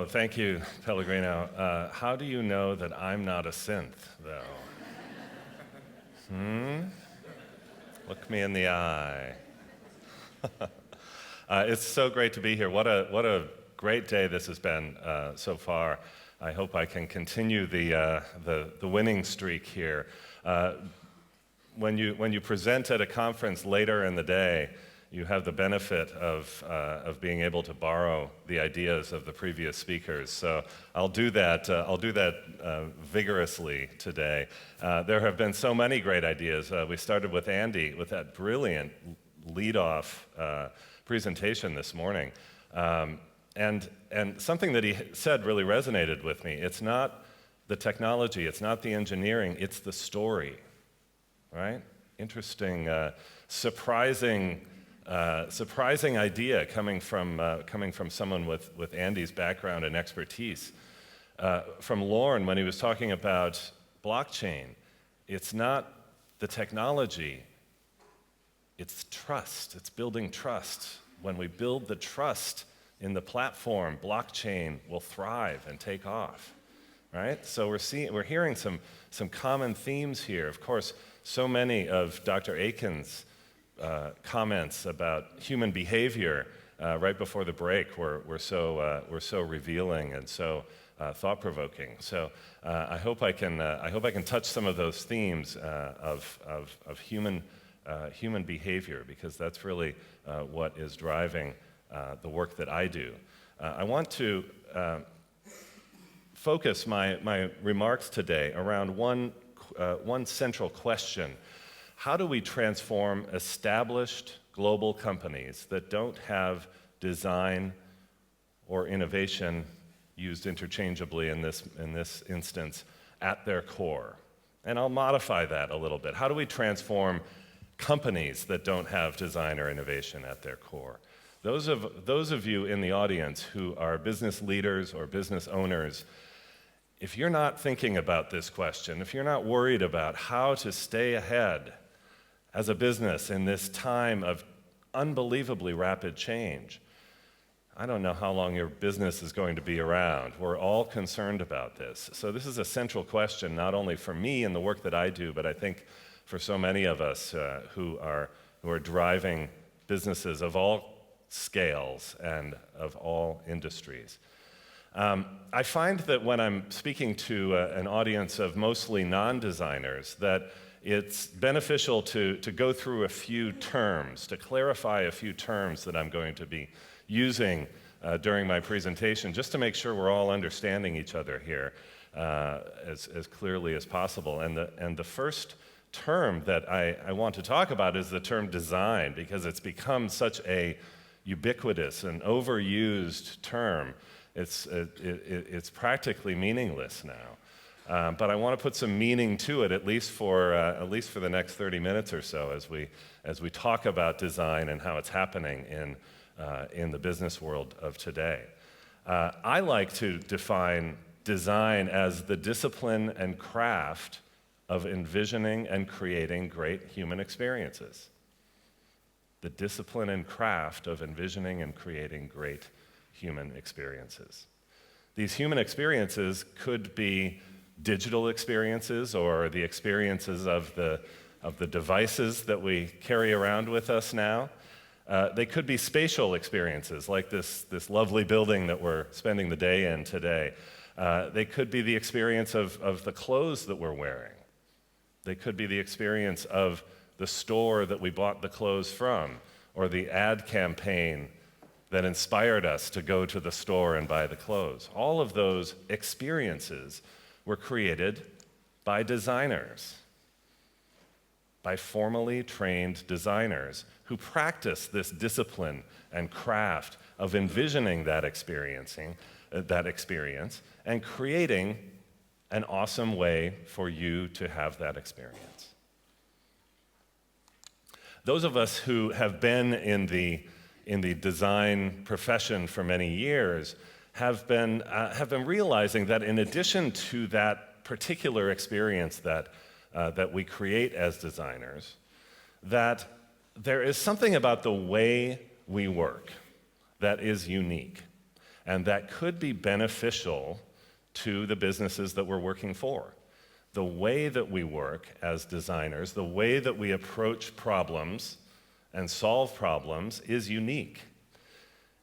thank you, Pellegrino. How do you know that I'm not a synth, though? Look me in the eye. It's so great to be here. What a great day this has been so far. I hope I can continue the winning streak here. When you present at a conference later in the day, you have the benefit of being able to borrow the ideas of the previous speakers. So I'll do that vigorously today. There have been so many great ideas. We started with Andy with that brilliant lead-off presentation this morning. And something that he said really resonated with me. It's not the technology, it's not the engineering, it's the story, right? Interesting, surprising idea coming from someone with Andy's background and expertise. From Lorne, when he was talking about blockchain, it's not the technology, it's trust. It's building trust. When we build the trust in the platform, blockchain will thrive and take off, right? So we're hearing some common themes here. Of course, so many of Dr. Akin's comments about human behavior right before the break were so revealing and so thought-provoking. So I hope I can touch some of those themes of human behavior, because that's really what is driving the work that I do. I want to focus my remarks today around one central question. How do we transform established global companies that don't have design or innovation used interchangeably in this instance at their core? And I'll modify that a little bit. How do we transform companies that don't have design or innovation at their core? Those of you in the audience who are business leaders or business owners, if you're not thinking about this question, if you're not worried about how to stay ahead as a business in this time of unbelievably rapid change, I don't know how long your business is going to be around. We're all concerned about this. So this is a central question, not only for me and the work that I do, but I think for so many of us who are driving businesses of all scales and of all industries. I find that when I'm speaking to an audience of mostly non-designers, that it's beneficial to go through a few terms, to clarify a few terms that I'm going to be using during my presentation, just to make sure we're all understanding each other here as clearly as possible. And the first term that I want to talk about is the term design, because it's become such a ubiquitous and overused term. It's practically meaningless now. But I want to put some meaning to it, at least for the next 30 minutes or so, as we talk about design and how it's happening in the business world of today. I like to define design as the discipline and craft of envisioning and creating great human experiences. The discipline and craft of envisioning and creating great human experiences. These human experiences could be digital experiences, or the experiences of the devices that we carry around with us now. They could be spatial experiences, like this lovely building that we're spending the day in today. They could be the experience of the clothes that we're wearing. They could be the experience of the store that we bought the clothes from, or the ad campaign that inspired us to go to the store and buy the clothes. All of those experiences were created by designers, by formally trained designers who practice this discipline and craft of envisioning that experience and creating an awesome way for you to have that experience. Those of us who have been in the design profession for many years have been realizing that in addition to that particular experience that we create as designers, that there is something about the way we work that is unique. and that could be beneficial to the businesses that we're working for. The way that we work as designers, the way that we approach problems and solve problems is unique.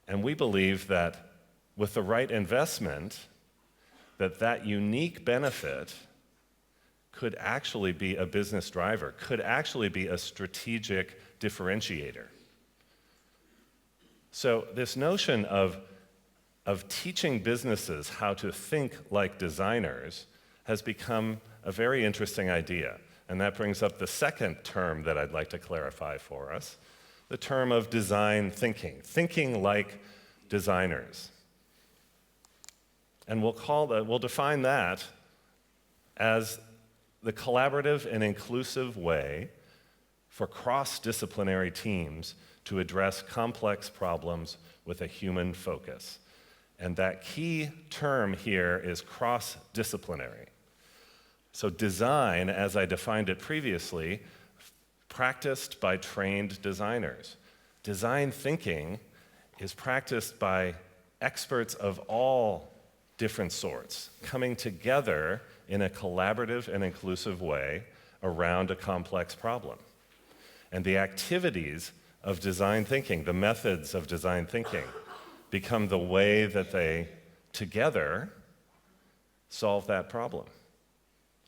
And we believe that with the right investment, that unique benefit could actually be a business driver, could actually be a strategic differentiator. So this notion of teaching businesses how to think like designers has become a very interesting idea. And that brings up the second term that I'd like to clarify for us, the term of design thinking like designers. And we'll define that as the collaborative and inclusive way for cross-disciplinary teams to address complex problems with a human focus. And that key term here is cross-disciplinary. So design, as I defined it previously, practiced by trained designers. Design thinking is practiced by experts of all different sorts, coming together in a collaborative and inclusive way around a complex problem. And the activities of design thinking, the methods of design thinking, become the way that they together solve that problem.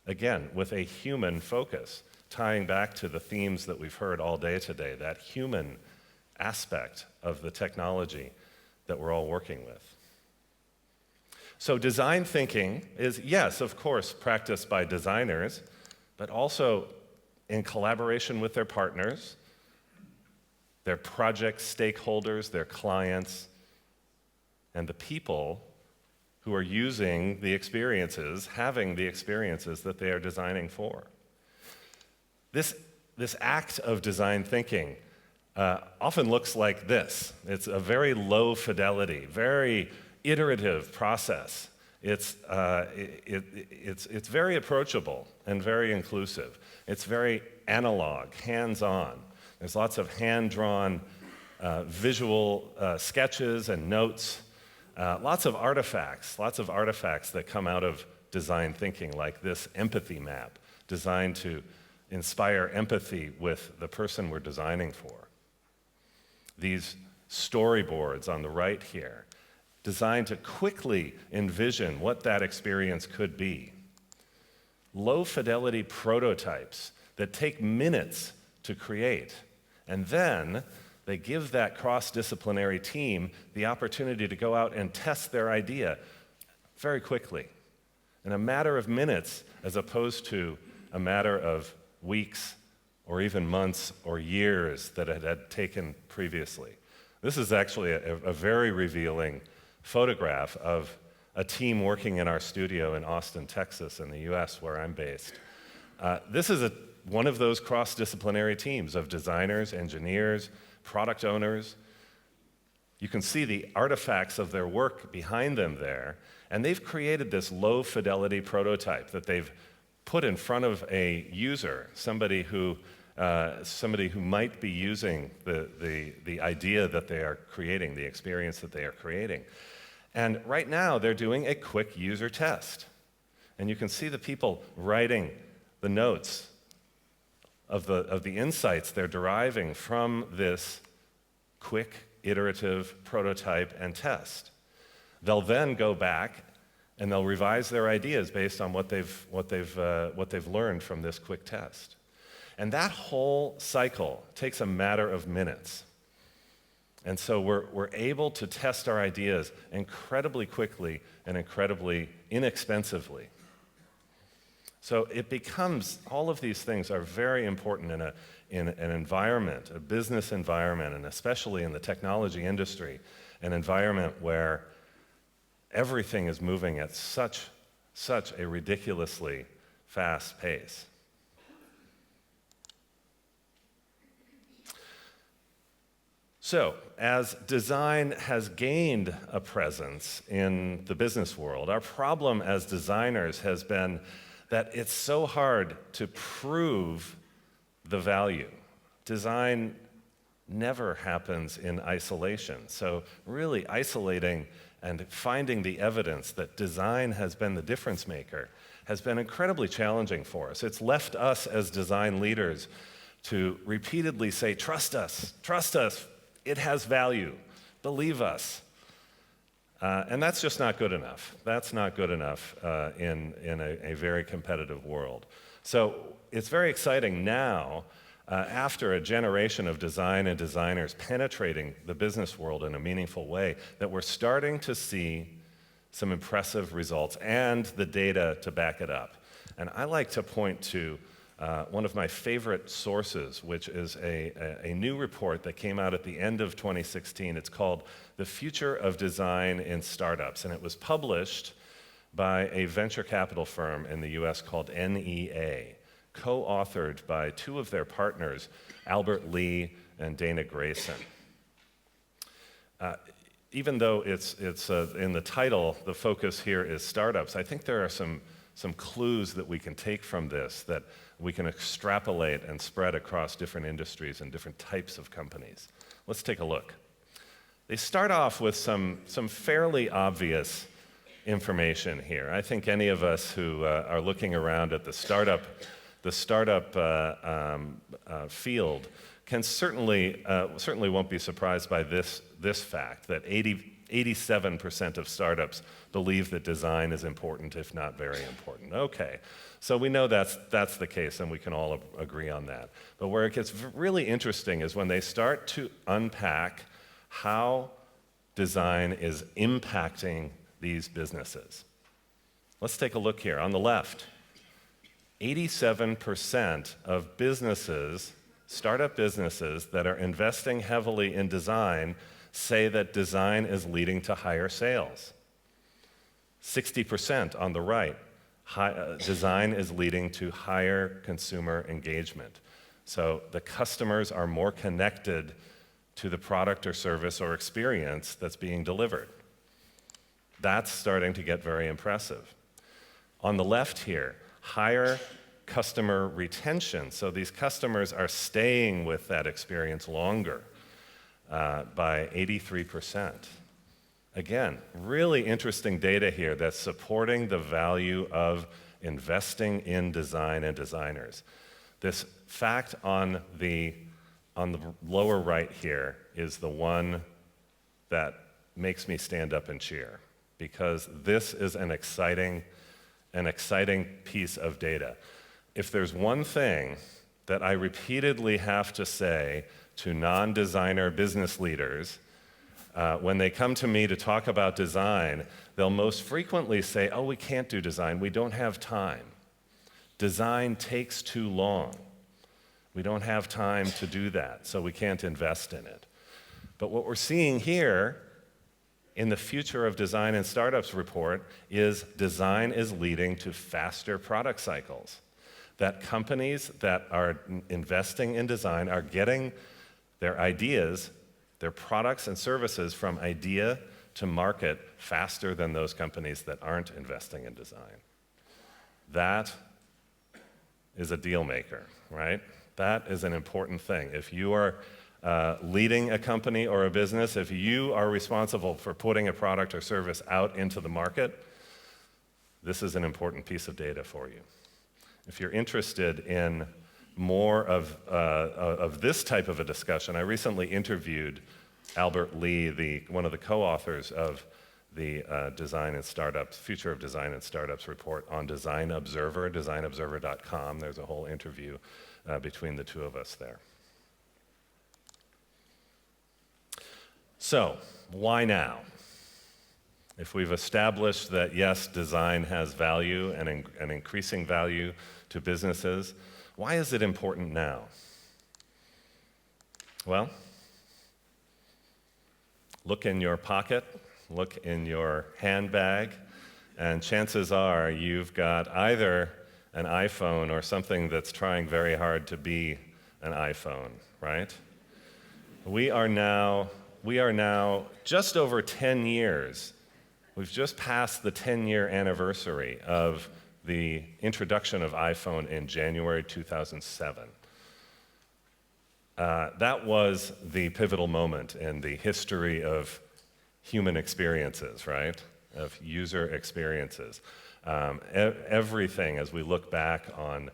Again, with a human focus, tying back to the themes that we've heard all day today, that human aspect of the technology that we're all working with. So design thinking is, yes, of course, practiced by designers, but also in collaboration with their partners, their project stakeholders, their clients, and the people who are using the experiences, having the experiences that they are designing for. This act of design thinking often looks like this. It's a very low fidelity, very iterative process. It's very approachable and very inclusive. It's very analog, hands-on. There's lots of hand-drawn visual sketches and notes, lots of artifacts that come out of design thinking, like this empathy map, designed to inspire empathy with the person we're designing for. These storyboards on the right here, designed to quickly envision what that experience could be. Low-fidelity prototypes that take minutes to create, and then they give that cross-disciplinary team the opportunity to go out and test their idea very quickly, in a matter of minutes, as opposed to a matter of weeks or even months or years that it had taken previously. This is actually a very revealing photograph of a team working in our studio in Austin, Texas, in the US, where I'm based. This is one of those cross-disciplinary teams of designers, engineers, product owners. You can see the artifacts of their work behind them there, and they've created this low-fidelity prototype that they've put in front of a user, somebody who might be using the idea that they are creating, the experience that they are creating. And right now, they're doing a quick user test. And you can see the people writing the notes of the insights they're deriving from this quick, iterative prototype and test. They'll then go back and they'll revise their ideas based on what they've learned from this quick test. And that whole cycle takes a matter of minutes. And so we're able to test our ideas incredibly quickly and incredibly inexpensively. So it becomes, all of these things are very important in an environment, a business environment, and especially in the technology industry, an environment where everything is moving at such a ridiculously fast pace. So, as design has gained a presence in the business world, our problem as designers has been that it's so hard to prove the value. Design never happens in isolation. So really isolating and finding the evidence that design has been the difference maker has been incredibly challenging for us. It's left us as design leaders to repeatedly say, trust us, it has value, believe us. And that's just not good enough. That's not good enough in a very competitive world. So it's very exciting now, after a generation of design and designers penetrating the business world in a meaningful way, that we're starting to see some impressive results and the data to back it up. And I like to point to one of my favorite sources, which is a new report that came out at the end of 2016. It's called The Future of Design in Startups, and it was published by a venture capital firm in the US called NEA, co-authored by two of their partners, Albert Lee and Dana Grayson. Even though it's in the title, the focus here is startups, I think there are some clues that we can take from this that we can extrapolate and spread across different industries and different types of companies. Let's take a look. They start off with some fairly obvious information here. I think any of us who are looking around at the startup field can certainly won't be surprised by this fact, that 87% of startups believe that design is important, if not very important. Okay, so we know that's the case, and we can all agree on that. But where it gets really interesting is when they start to unpack how design is impacting these businesses. Let's take a look here. On the left, 87% of businesses, startup businesses that are investing heavily in design, say that design is leading to higher sales. 60% on the right, design is leading to higher consumer engagement. So the customers are more connected to the product or service or experience that's being delivered. That's starting to get very impressive. On the left here, higher customer retention. So these customers are staying with that experience longer by 83%. Again, really interesting data here that's supporting the value of investing in design and designers. This fact on the lower right here is the one that makes me stand up and cheer, because this is an exciting piece of data. If there's one thing that I repeatedly have to say to non-designer business leaders, when they come to me to talk about design, they'll most frequently say, oh, we can't do design, we don't have time. Design takes too long. We don't have time to do that, so we can't invest in it. But what we're seeing here in the Future of Design and Startups report is design is leading to faster product cycles. That companies that are investing in design are getting their ideas, their products and services from idea to market faster than those companies that aren't investing in design. That is a deal maker, right? That is an important thing. If you are leading a company or a business, if you are responsible for putting a product or service out into the market, this is an important piece of data for you. If you're interested in more of this type of a discussion, I recently interviewed Albert Lee, one of the co-authors of the Future of Design and Startups report on Design Observer, designobserver.com. There's a whole interview between the two of us there. So, why now? If we've established that, yes, design has value and increasing value to businesses, why is it important now? Well, look in your pocket, look in your handbag, and chances are you've got either an iPhone or something that's trying very hard to be an iPhone, right? We are now just over 10 years. We've just passed the 10-year anniversary of the introduction of iPhone in January 2007. That was the pivotal moment in the history of human experiences, right? Of user experiences. Everything, as we look back on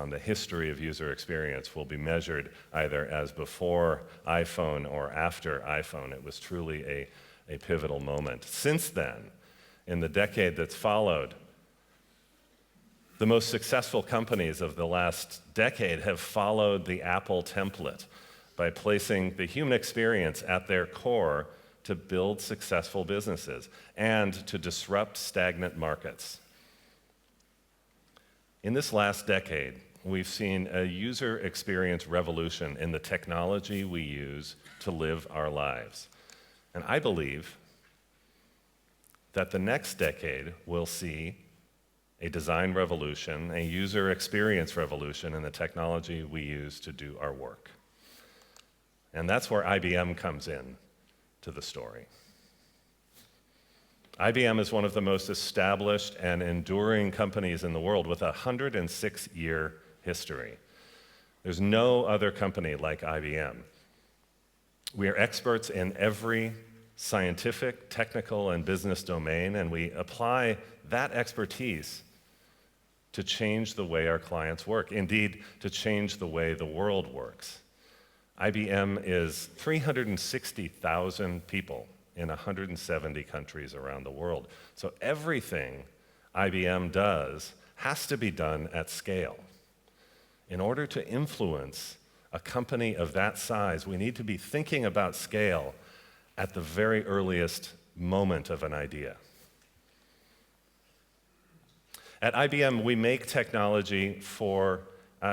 the history of user experience, will be measured either as before iPhone or after iPhone. It was truly a pivotal moment. Since then, in the decade that's followed, the most successful companies of the last decade have followed the Apple template by placing the human experience at their core to build successful businesses and to disrupt stagnant markets. In this last decade, we've seen a user experience revolution in the technology we use to live our lives. And I believe that the next decade will see a design revolution, a user experience revolution in the technology we use to do our work. And that's where IBM comes in to the story. IBM is one of the most established and enduring companies in the world with a 106-year history. There's no other company like IBM. We are experts in every scientific, technical, and business domain, and we apply that expertise to change the way our clients work, indeed, to change the way the world works. IBM is 360,000 people in 170 countries around the world. So everything IBM does has to be done at scale. In order to influence a company of that size, we need to be thinking about scale at the very earliest moment of an idea. At IBM, we make technology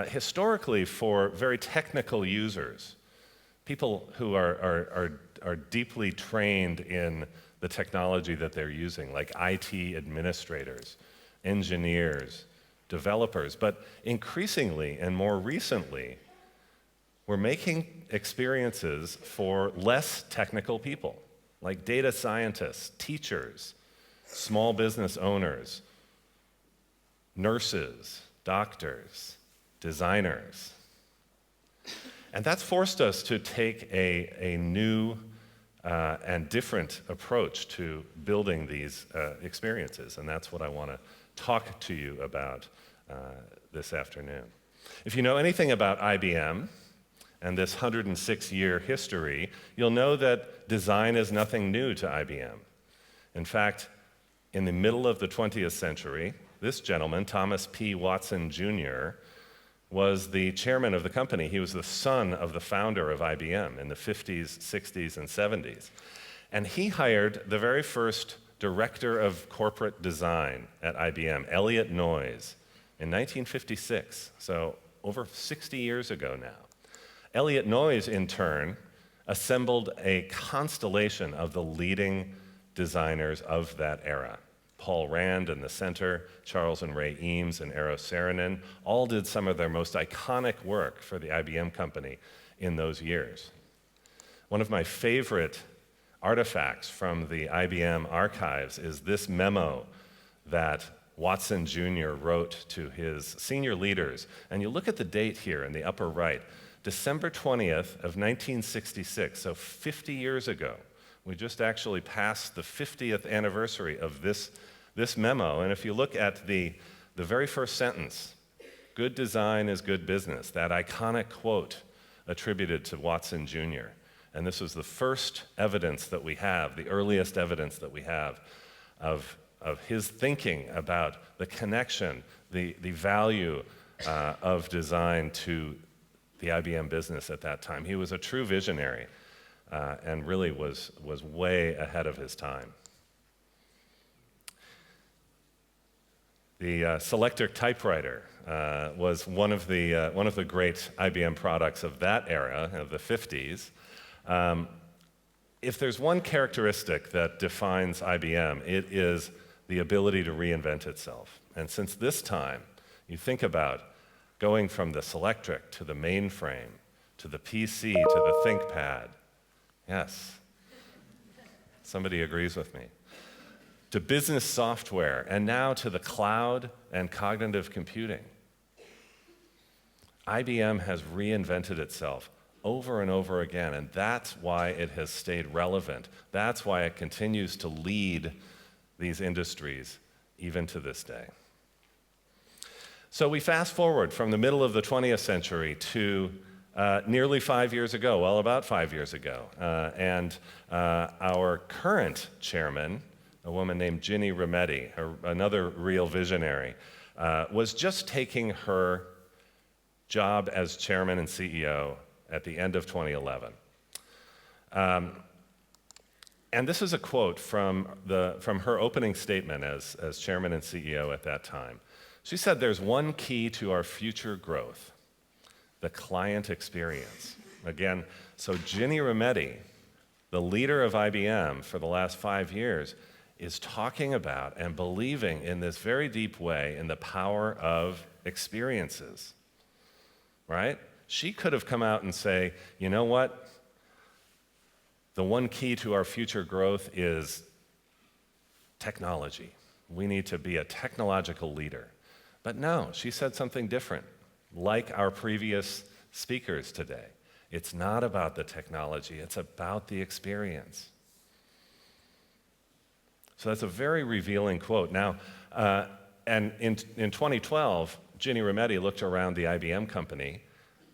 historically for very technical users, people who are deeply trained in the technology that they're using, like IT administrators, engineers, developers. But increasingly and more recently, we're making experiences for less technical people, like data scientists, teachers, small business owners, nurses, doctors, designers. And that's forced us to take a new and different approach to building these experiences, and that's what I want to talk to you about this afternoon. If you know anything about IBM and this 106-year history, you'll know that design is nothing new to IBM. In fact, in the middle of the 20th century, this gentleman, Thomas P. Watson Jr., was the chairman of the company. He was the son of the founder of IBM in the 50s, 60s, and 70s. And he hired the very first director of corporate design at IBM, Elliot Noyes, in 1956, so over 60 years ago now. Elliot Noyes, in turn, assembled a constellation of the leading designers of that era. Paul Rand in the center, Charles and Ray Eames and Eero Saarinen, all did some of their most iconic work for the IBM company in those years. One of my favorite artifacts from the IBM archives is this memo that Watson Jr. wrote to his senior leaders. And you look at the date here in the upper right, December 20th of 1966, so 50 years ago. We just actually passed the 50th anniversary of this memo, and if you look at the very first sentence, good design is good business, that iconic quote attributed to Watson Jr., and this was the first evidence that we have, the earliest evidence that we have of his thinking about the connection, the value of design to the IBM business at that time. He was a true visionary. And really was way ahead of his time. The Selectric typewriter was one of the great IBM products of that era, of the 50s. If there's one characteristic that defines IBM, it is the ability to reinvent itself. And since this time, you think about going from the Selectric to the mainframe, to the PC, to the ThinkPad. Yes, somebody agrees with me. To business software, and now to the cloud and cognitive computing. IBM has reinvented itself over and over again, and that's why it has stayed relevant. That's why it continues to lead these industries even to this day. So we fast forward from the middle of the 20th century to nearly 5 years ago, well, about 5 years ago. And our current chairman, a woman named Ginny Rometty, another real visionary, was just taking her job as chairman and CEO at the end of 2011. And this is a quote from her opening statement as chairman and CEO at that time. She said, "There's one key to our future growth, the client experience." Again, so Ginny Rometty, the leader of IBM for the last 5 years, is talking about and believing in this very deep way in the power of experiences, right? She could have come out and say, you know what? The one key to our future growth is technology. We need to be a technological leader. But no, she said something different, like our previous speakers today. It's not about the technology, it's about the experience. So that's a very revealing quote. Now, and in 2012, Ginny Rometty looked around the IBM company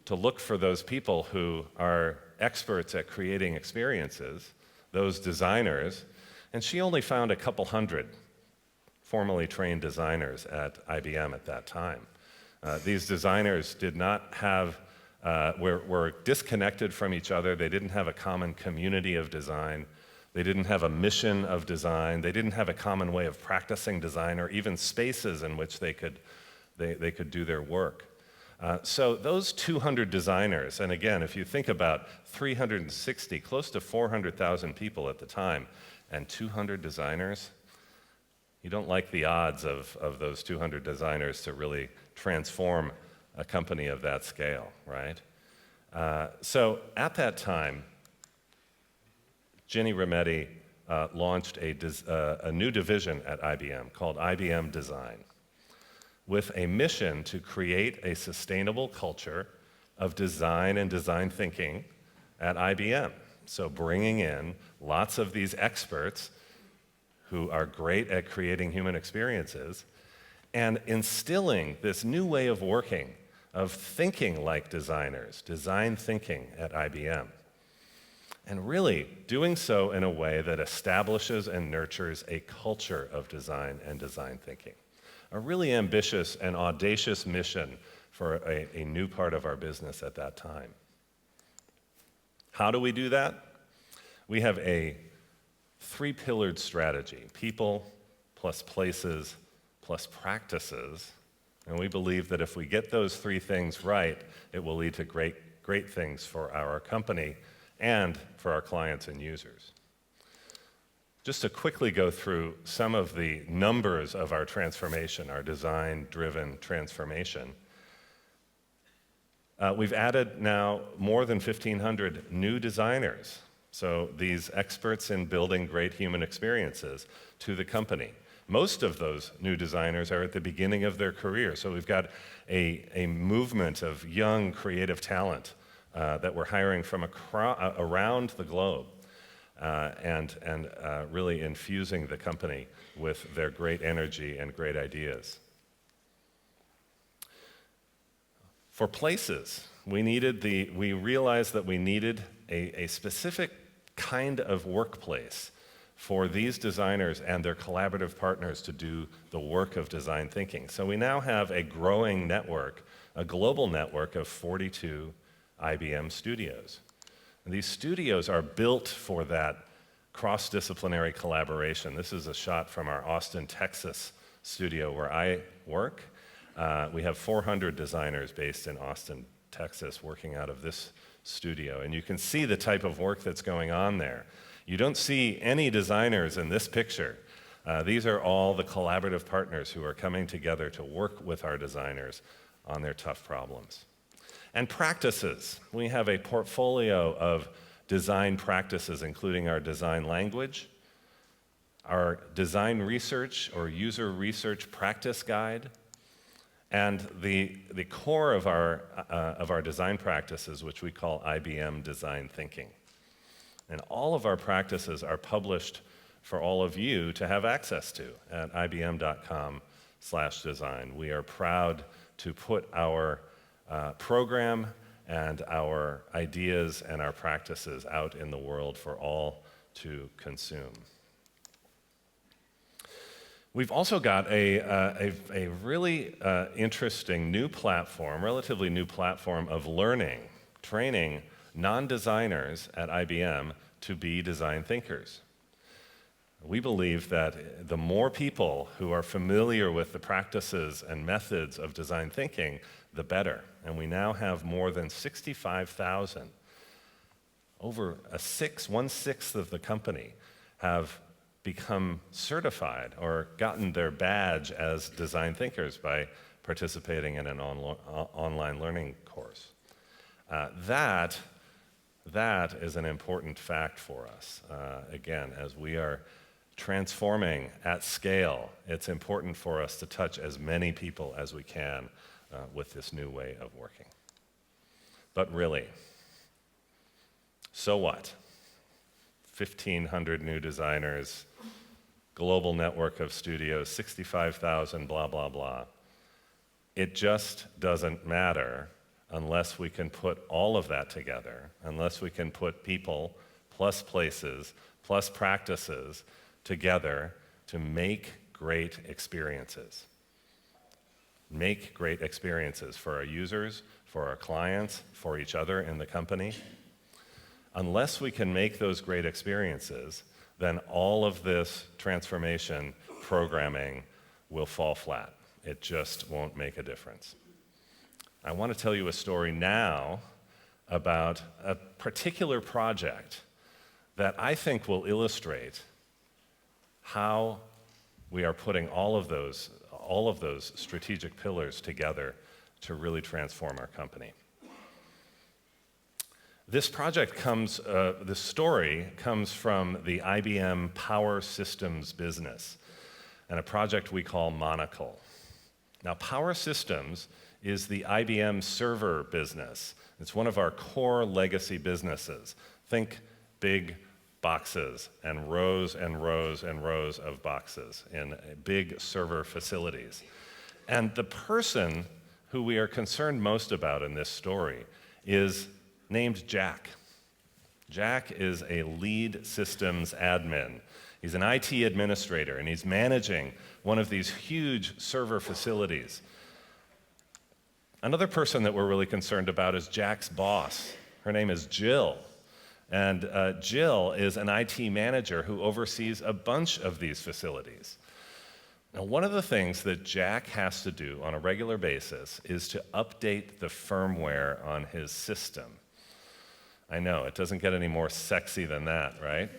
to look for those people who are experts at creating experiences, those designers, and she only found a couple hundred formally trained designers at IBM at that time. These designers did not have, were disconnected from each other. They didn't have a common community of design. They didn't have a mission of design. They didn't have a common way of practicing design or even spaces in which they could do their work. So those 200 designers, and again, if you think about 360, close to 400,000 people at the time, and 200 designers, you don't like the odds of those 200 designers to really transform a company of that scale, right? So at that time, Ginny Rometty launched a new division at IBM called IBM Design, with a mission to create a sustainable culture of design and design thinking at IBM. So bringing in lots of these experts who are great at creating human experiences and instilling this new way of working, of thinking like designers, design thinking at IBM. And really doing so in a way that establishes and nurtures a culture of design and design thinking. A really ambitious and audacious mission for a new part of our business at that time. How do we do that? We have a three-pillared strategy: people plus places plus practices. And we believe that if we get those three things right, it will lead to great things for our company and for our clients and users. Just to quickly go through some of the numbers of our transformation, our design-driven transformation. We've added now more than 1,500 new designers, so these experts in building great human experiences, to the company. Most of those new designers are at the beginning of their career, so we've got a movement of young, creative talent that we're hiring from around the globe. And really infusing the company with their great energy and great ideas. For places, we realized that we needed a specific kind of workplace for these designers and their collaborative partners to do the work of design thinking. So we now have a growing network, a global network of 42 IBM studios. And these studios are built for that cross-disciplinary collaboration. This is a shot from our Austin, Texas studio where I work. We have 400 designers based in Austin, Texas, working out of this studio. And you can see the type of work that's going on there. You don't see any designers in this picture. These are all the collaborative partners who are coming together to work with our designers on their tough problems. And practices. We have a portfolio of design practices, including our design language, our design research or user research practice guide, And the core of our design practices, which we call IBM Design Thinking. And all of our practices are published for all of you to have access to at ibm.com/design. We are proud to put our program and our ideas and our practices out in the world for all to consume. We've also got a really interesting new platform, relatively new platform of learning, training non-designers at IBM to be design thinkers. We believe that the more people who are familiar with the practices and methods of design thinking, the better. And we now have more than 65,000. Over 1/6 of the company have become certified or gotten their badge as design thinkers by participating in an online learning course. That is an important fact for us. Again, as we are transforming at scale, it's important for us to touch as many people as we can with this new way of working. But really, so what? 1,500 new designers, global network of studios, 65,000, blah, blah, blah. It just doesn't matter unless we can put all of that together, unless we can put people plus places plus practices together to make great experiences. Make great experiences for our users, for our clients, for each other in the company. Unless we can make those great experiences, then all of this transformation programming will fall flat. It just won't make a difference. I want to tell you a story now about a particular project that I think will illustrate how we are putting all of those strategic pillars together to really transform our company. This story comes from the IBM Power Systems business and a project we call Monacle. Now, Power Systems is the IBM server business. It's one of our core legacy businesses. Think big boxes and rows and rows and rows of boxes in big server facilities. And the person who we are concerned most about in this story is named Jack. Jack is a lead systems admin. He's an IT administrator, and he's managing one of these huge server facilities. Another person that we're really concerned about is Jack's boss. Her name is Jill. And Jill is an IT manager who oversees a bunch of these facilities. Now, one of the things that Jack has to do on a regular basis is to update the firmware on his system. I know, it doesn't get any more sexy than that, right?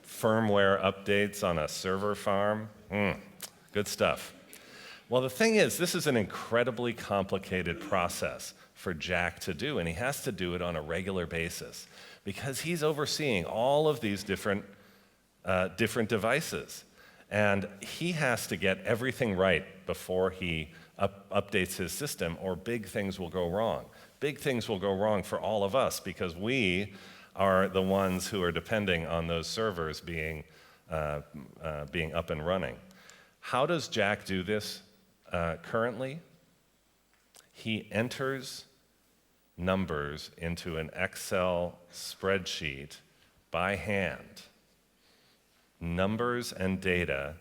Firmware updates on a server farm? Good stuff. Well, the thing is, this is an incredibly complicated process for Jack to do, and he has to do it on a regular basis because he's overseeing all of these different devices. And he has to get everything right before he updates his system, or big things will go wrong. Big things will go wrong for all of us because we are the ones who are depending on those servers being up and running. How does Jack do this currently? He enters numbers into an Excel spreadsheet by hand. Numbers and data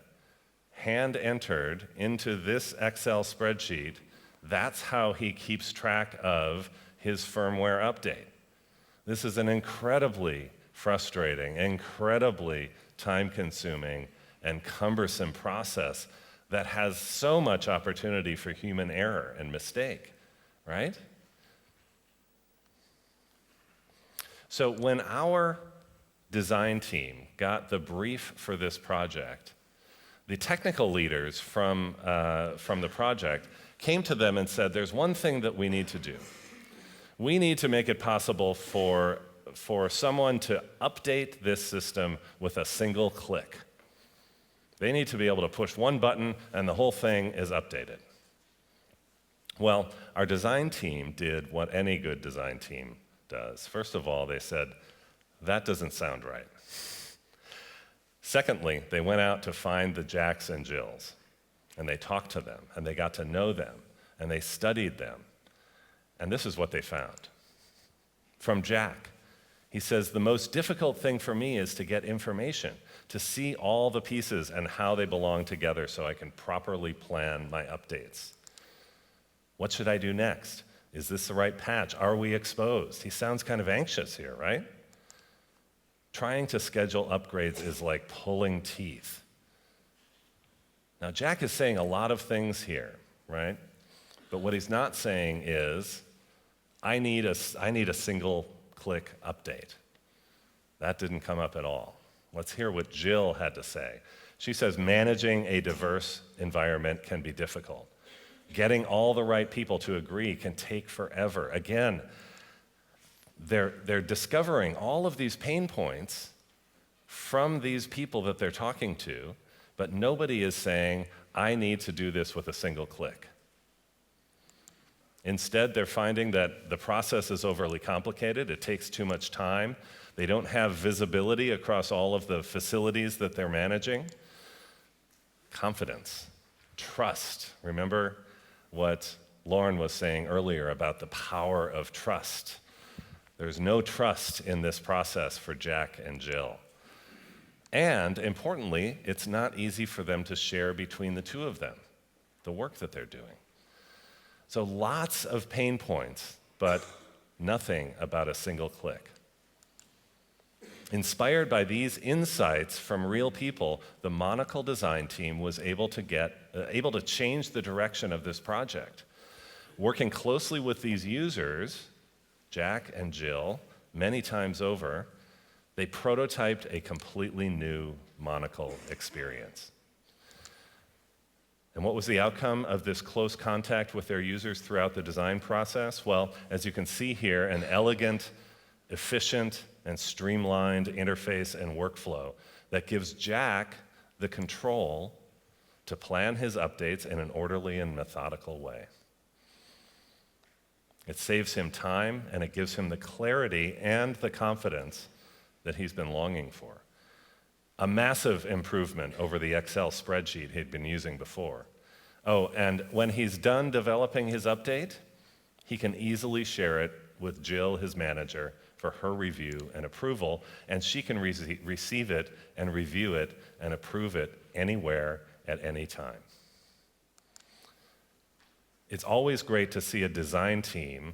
hand entered into this Excel spreadsheet. That's how he keeps track of his firmware update. This is an incredibly frustrating, incredibly time-consuming, and cumbersome process that has so much opportunity for human error and mistake, right? So when our design team got the brief for this project, the technical leaders from the project came to them and said, there's one thing that we need to do. We need to make it possible for someone to update this system with a single click. They need to be able to push one button and the whole thing is updated. Well, our design team did what any good design team does. First of all, they said, that doesn't sound right. Secondly, they went out to find the Jacks and Jills, and they talked to them, and they got to know them, and they studied them. And this is what they found. From Jack, he says, the most difficult thing for me is to get information, to see all the pieces and how they belong together so I can properly plan my updates. What should I do next? Is this the right patch? Are we exposed? He sounds kind of anxious here, right? Trying to schedule upgrades is like pulling teeth. Now, Jack is saying a lot of things here, right? But what he's not saying is, I need a single-click update. That didn't come up at all. Let's hear what Jill had to say. She says, managing a diverse environment can be difficult. Getting all the right people to agree can take forever. Again, they're discovering all of these pain points from these people that they're talking to, but nobody is saying, I need to do this with a single click. Instead, they're finding that the process is overly complicated, it takes too much time, they don't have visibility across all of the facilities that they're managing. Confidence, trust. Remember what Lauren was saying earlier about the power of trust. There's no trust in this process for Jack and Jill. And importantly, it's not easy for them to share between the two of them, the work that they're doing. So lots of pain points, but nothing about a single click. Inspired by these insights from real people, the Monacle design team was able to change the direction of this project. Working closely with these users, Jack and Jill, many times over, they prototyped a completely new Monacle experience. And what was the outcome of this close contact with their users throughout the design process? Well, as you can see here, an elegant, efficient, and streamlined interface and workflow that gives Jack the control to plan his updates in an orderly and methodical way. It saves him time, and it gives him the clarity and the confidence that he's been longing for. A massive improvement over the Excel spreadsheet he'd been using before. Oh, and when he's done developing his update, he can easily share it with Jill, his manager, for her review and approval, and she can receive it and review it and approve it anywhere at any time. It's always great to see a design team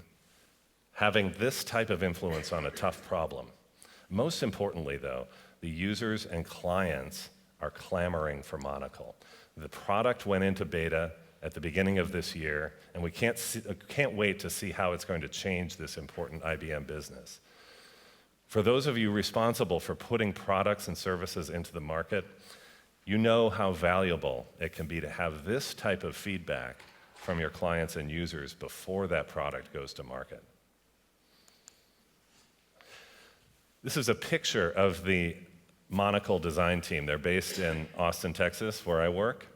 having this type of influence on a tough problem. Most importantly, though, the users and clients are clamoring for Monacle. The product went into beta at the beginning of this year, and we can't wait to see how it's going to change this important IBM business. For those of you responsible for putting products and services into the market, you know how valuable it can be to have this type of feedback from your clients and users before that product goes to market. This is a picture of the Monacle design team. They're based in Austin, Texas, where I work.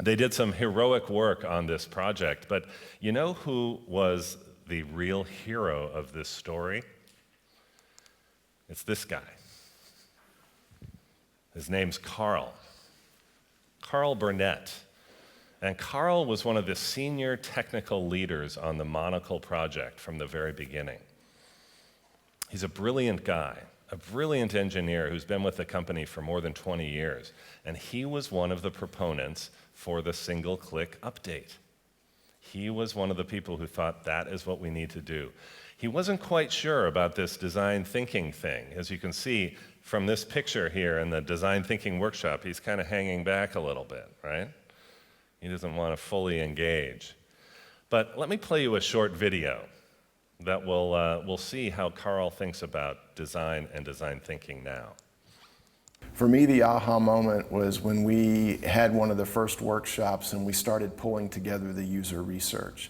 They did some heroic work on this project, but you know who was the real hero of this story? It's this guy. His name's Carl Burnett. And Carl was one of the senior technical leaders on the Monacle project from the very beginning. He's a brilliant guy, a brilliant engineer who's been with the company for more than 20 years, and he was one of the proponents for the single-click update. He was one of the people who thought that is what we need to do. He wasn't quite sure about this design thinking thing. As you can see from this picture here in the design thinking workshop, he's kind of hanging back a little bit, right? He doesn't want to fully engage. But let me play you a short video that we'll see how Carl thinks about design and design thinking now. For me, the aha moment was when we had one of the first workshops and we started pulling together the user research.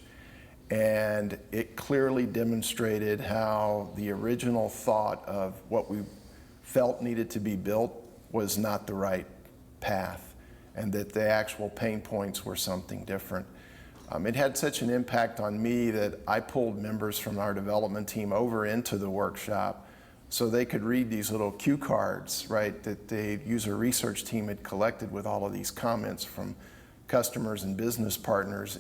And it clearly demonstrated how the original thought of what we felt needed to be built was not the right path, and that the actual pain points were something different. It had such an impact on me that I pulled members from our development team over into the workshop so they could read these little cue cards, right, that the user research team had collected with all of these comments from customers and business partners.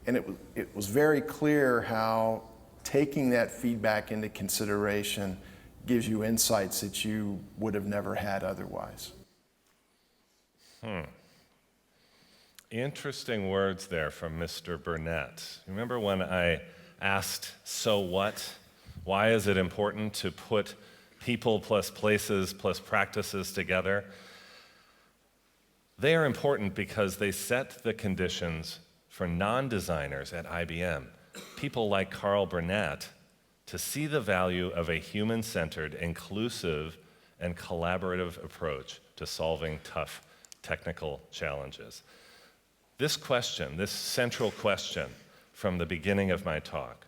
And it was very clear how taking that feedback into consideration gives you insights that you would have never had otherwise. Interesting words there from Mr. Burnett. Remember when I asked, so what? Why is it important to put people plus places plus practices together? They are important because they set the conditions for non-designers at IBM, people like Carl Burnett, to see the value of a human-centered, inclusive, and collaborative approach to solving tough technical challenges. This question, this central question from the beginning of my talk,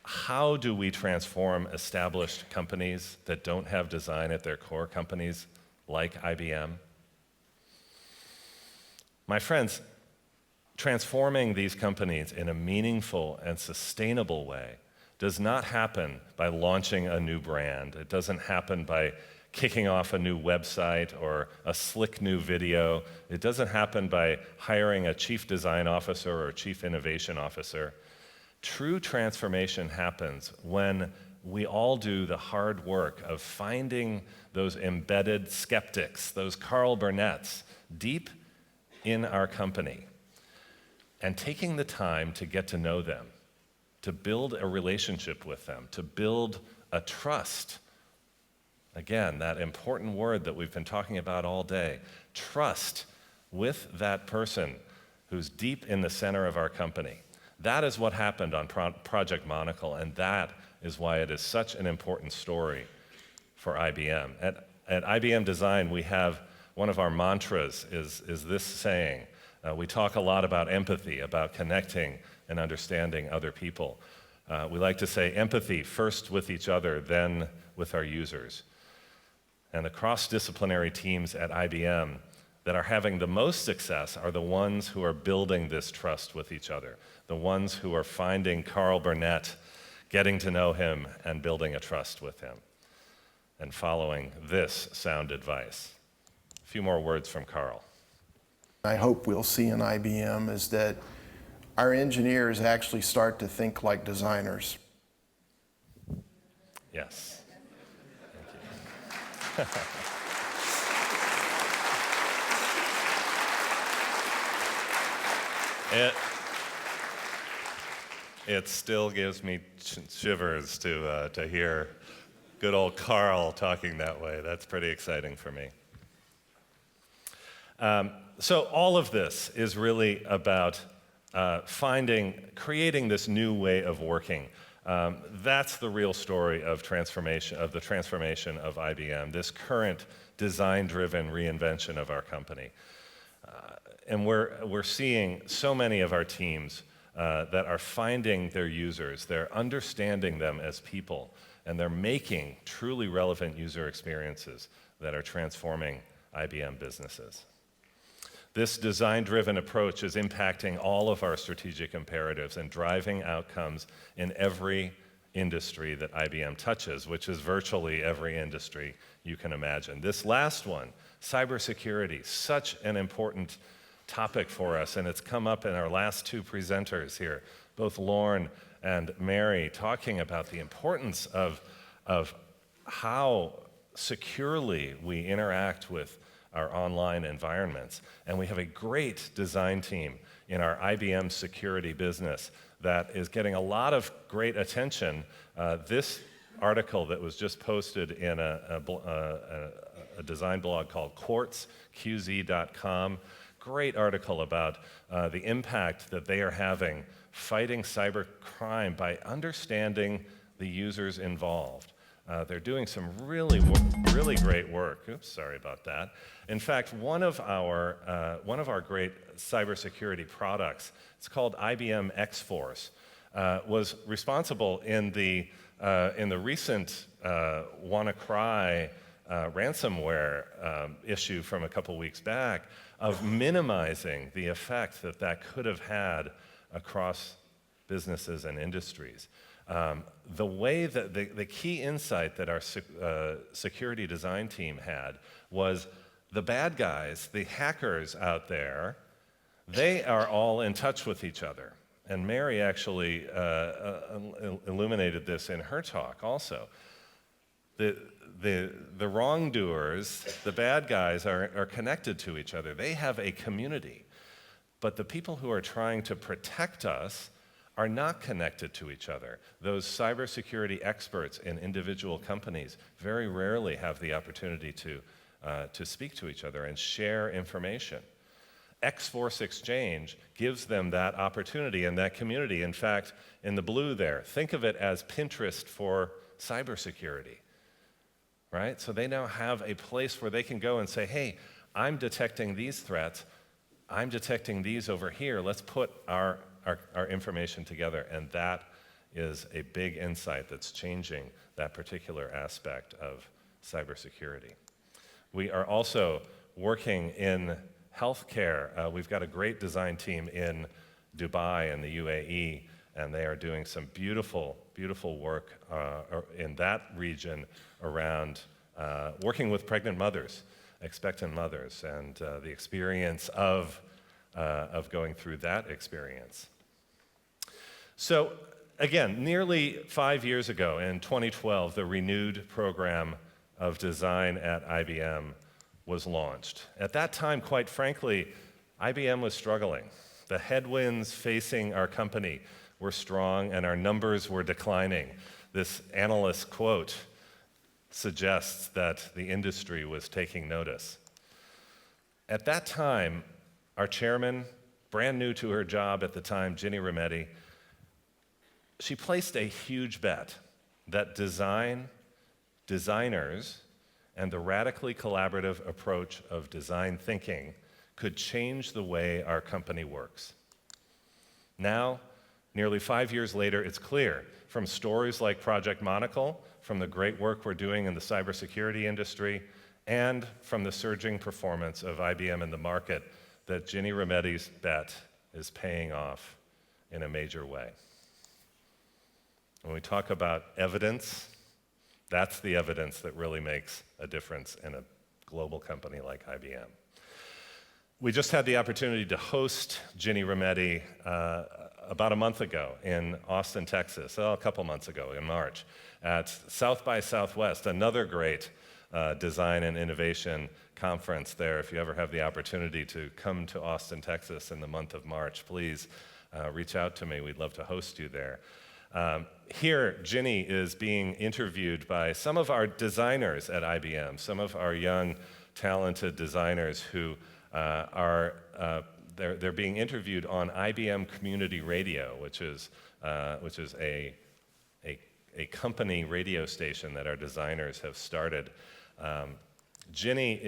how do we transform established companies that don't have design at their core, companies like IBM? My friends, transforming these companies in a meaningful and sustainable way does not happen by launching a new brand. It doesn't happen by kicking off a new website or a slick new video. It doesn't happen by hiring a chief design officer or a chief innovation officer. True transformation happens when we all do the hard work of finding those embedded skeptics, those Carl Burnett's, deep in our company, and taking the time to get to know them, to build a relationship with them, to build a trust. Again, that important word that we've been talking about all day, trust with that person who's deep in the center of our company. That is what happened on Project Monacle, and that is why it is such an important story for IBM. At IBM Design, we have one of our mantras is this saying. We talk a lot about empathy, about connecting and understanding other people. We like to say empathy first with each other, then with our users. And the cross-disciplinary teams at IBM that are having the most success are the ones who are building this trust with each other, the ones who are finding Carl Burnett, getting to know him, and building a trust with him, and following this sound advice. A few more words from Carl. I hope we'll see in IBM is that our engineers actually start to think like designers. Yes. Thank you. It still gives me shivers to hear good old Carl talking that way. That's pretty exciting for me. So all of this is really about creating this new way of working. That's the real story of the transformation of IBM, this current design-driven reinvention of our company. And we're seeing so many of our teams that are finding their users, they're understanding them as people, and they're making truly relevant user experiences that are transforming IBM businesses. This design-driven approach is impacting all of our strategic imperatives and driving outcomes in every industry that IBM touches, which is virtually every industry you can imagine. This last one, cybersecurity, such an important topic for us, and it's come up in our last two presenters here, both Lorne and Mary, talking about the importance of how securely we interact with our online environments. And we have a great design team in our IBM security business that is getting a lot of great attention. This article that was just posted in a design blog called quartzqz.com, great article about the impact that they are having fighting cybercrime by understanding the users involved. They're doing some really great work. Oops, sorry about that. In fact, one of our great cybersecurity products, it's called IBM X-Force, was responsible in the recent WannaCry ransomware issue from a couple weeks back. of minimizing the effect that that could have had across businesses and industries. The way that the key insight that our security design team had was the bad guys, the hackers out there, they are all in touch with each other. And Mary actually illuminated this in her talk also. The wrongdoers, the bad guys, are connected to each other. They have a community. But the people who are trying to protect us are not connected to each other. Those cybersecurity experts in individual companies very rarely have the opportunity to speak to each other and share information. X-Force Exchange gives them that opportunity and that community. In fact, in the blue there, think of it as Pinterest for cybersecurity, right? So they now have a place where they can go and say, hey, I'm detecting these threats, I'm detecting these over here, let's put our information together. And that is a big insight that's changing that particular aspect of cybersecurity. We are also working in healthcare. We've got a great design team in Dubai and the UAE, and they are doing some beautiful, beautiful work in that region around working with pregnant mothers, expectant mothers, and the experience of going through that experience. So again, nearly 5 years ago, in 2012, the renewed program of design at IBM was launched. At that time, quite frankly, IBM was struggling. The headwinds facing our company were strong and our numbers were declining. This analyst quote suggests that the industry was taking notice. At that time, our chairman, brand new to her job at the time, Ginny Rometty, she placed a huge bet that designers, and the radically collaborative approach of design thinking could change the way our company works. Now, nearly 5 years later, it's clear from stories like Project Monacle, from the great work we're doing in the cybersecurity industry, and from the surging performance of IBM in the market, that Ginny Rometty's bet is paying off in a major way. When we talk about evidence, that's the evidence that really makes a difference in a global company like IBM. We just had the opportunity to host Ginny Rometty about a month ago in Austin, Texas, a couple months ago in March, at South by Southwest, another great design and innovation conference there. If you ever have the opportunity to come to Austin, Texas in the month of March, please reach out to me. We'd love to host you there. Here, Ginny is being interviewed by some of our designers at IBM, some of our young, talented designers who they're being interviewed on IBM Community Radio, which is a company radio station that our designers have started. Ginny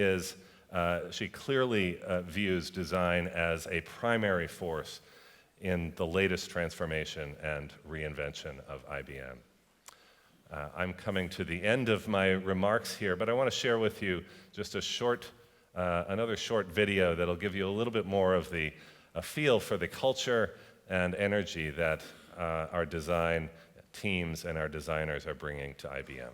she clearly views design as a primary force in the latest transformation and reinvention of IBM. I'm coming to the end of my remarks here, but I want to share with you just another short video that'll give you a little bit more of a feel for the culture and energy that our design teams and our designers are bringing to IBM.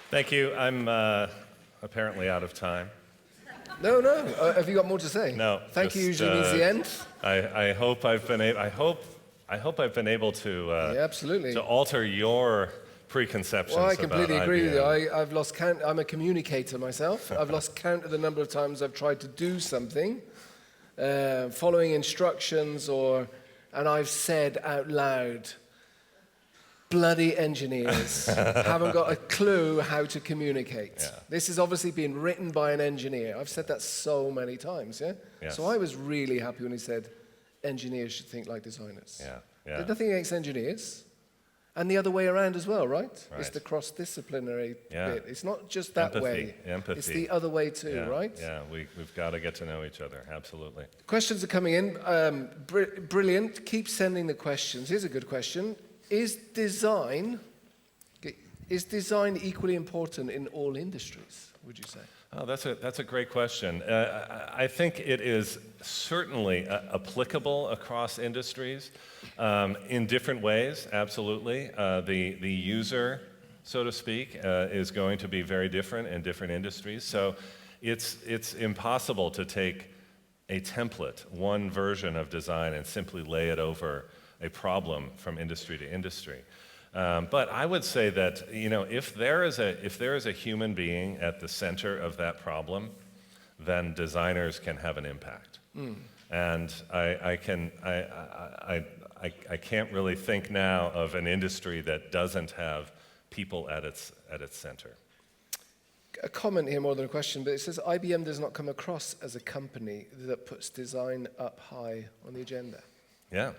Thank you. I'm apparently out of time. No. Have you got more to say? No. Thank you just, usually means the end. I hope I've been able. I hope I've been able to. Yeah, absolutely. To alter your preconceptions. Well, I completely about agree with you. IBM. I've lost count. I'm a communicator myself. I've lost count of the number of times I've tried to do something, following instructions, and I've said out loud, bloody engineers haven't got a clue how to communicate. Yeah. This has obviously been written by an engineer. I've said that so many times, yeah? Yes. So I was really happy when he said, engineers should think like designers. Yeah. There's nothing against engineers. And the other way around as well, right? Right. It's the cross-disciplinary Yeah. bit. It's not just that way. Empathy. It's the other way too, Yeah. right? Yeah. We've got to get to know each other. Absolutely. Questions are coming in. Brilliant. Keep sending the questions. Here's a good question. Is design equally important in all industries, would you say? Oh, that's a great question. I think it is certainly applicable across industries in different ways. Absolutely, the user, so to speak, is going to be very different in different industries. So it's impossible to take a template, one version of design, and simply lay it over a problem from industry to industry. But I would say that if there is a human being at the center of that problem, then designers can have an impact. And I can't really think now of an industry that doesn't have people at its center. A comment here more than a question, but it says IBM does not come across as a company that puts design up high on the agenda. Yeah.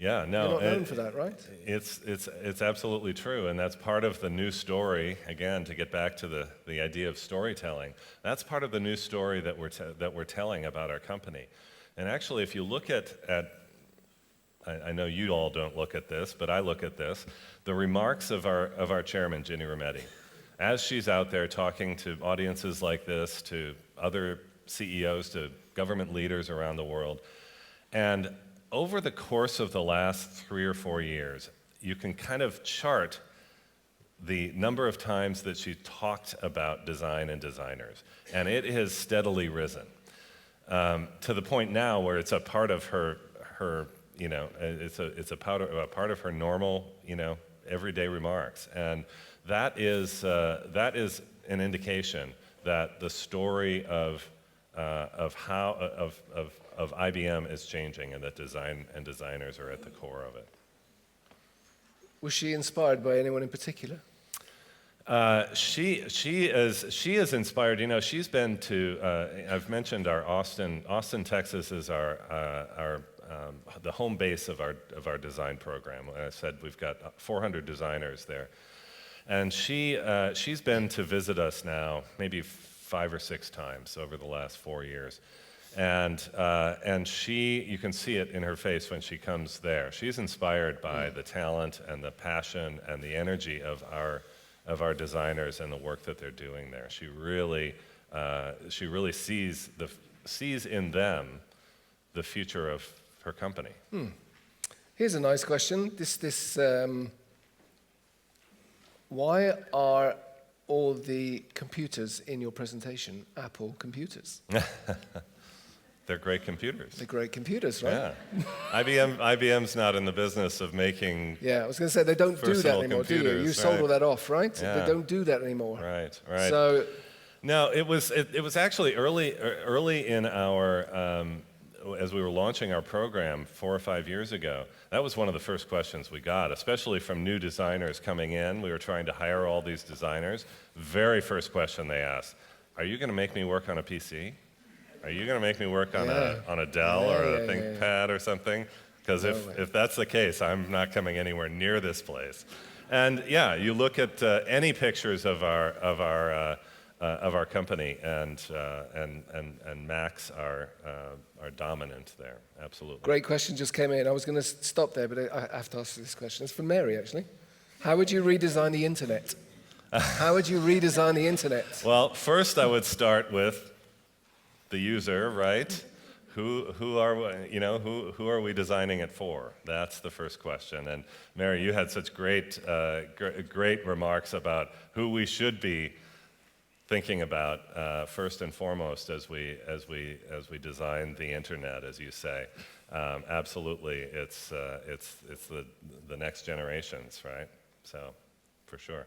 Yeah, no. You're not known for that, right? It's absolutely true, and that's part of the new story. Again, to get back to the idea of storytelling, that's part of the new story that we're telling about our company. And actually, if you look at I know you all don't look at this, but I look at this, the remarks of our chairman, Ginny Rometty, as she's out there talking to audiences like this, to other CEOs, to government leaders around the world, and over the course of the last 3 or 4 years, you can kind of chart the number of times that she talked about design and designers, and it has steadily risen to the point now where it's a part of her it's a part of her normal everyday remarks, and that is an indication that the story of IBM is changing, and that design and designers are at the core of it. Was she inspired by anyone in particular? She is inspired. She's been to. I've mentioned our Austin, Texas is our the home base of our design program. I said we've got 400 designers there, and she's been to visit us now maybe 5 or 6 times over the last 4 years. And you can see it in her face when she comes there. She's inspired by the talent and the passion and the energy of our designers and the work that they're doing there. She really sees in them the future of her company. Here's a nice question. Why are all the computers in your presentation Apple computers? They're great computers. They're great computers, right? Yeah. IBM's not in the business of making. Yeah, I was going to say they don't do that anymore, do you? You sold all that off, right? Yeah. They don't do that anymore. Right. So, no, it was actually early in our as we were launching our program 4 or 5 years ago. That was one of the first questions we got, especially from new designers coming in. We were trying to hire all these designers. Very first question they asked: "Are you going to make me work on a PC? Are you going to make me work on a Dell or a ThinkPad or something? Because if that's the case, I'm not coming anywhere near this place." And yeah, you look at any pictures of our company, and Macs are dominant there. Absolutely. Great question just came in. I was going to stop there, but I have to ask this question. It's from Mary, actually. How would you redesign the internet? How would you redesign the internet? Well, first I would start with the user, right, who are we, who are we designing it for? That's the first question. And Mary, you had such great remarks about who we should be thinking about first and foremost as we design the internet, as you say. Absolutely, it's the next generations, right? So, for sure.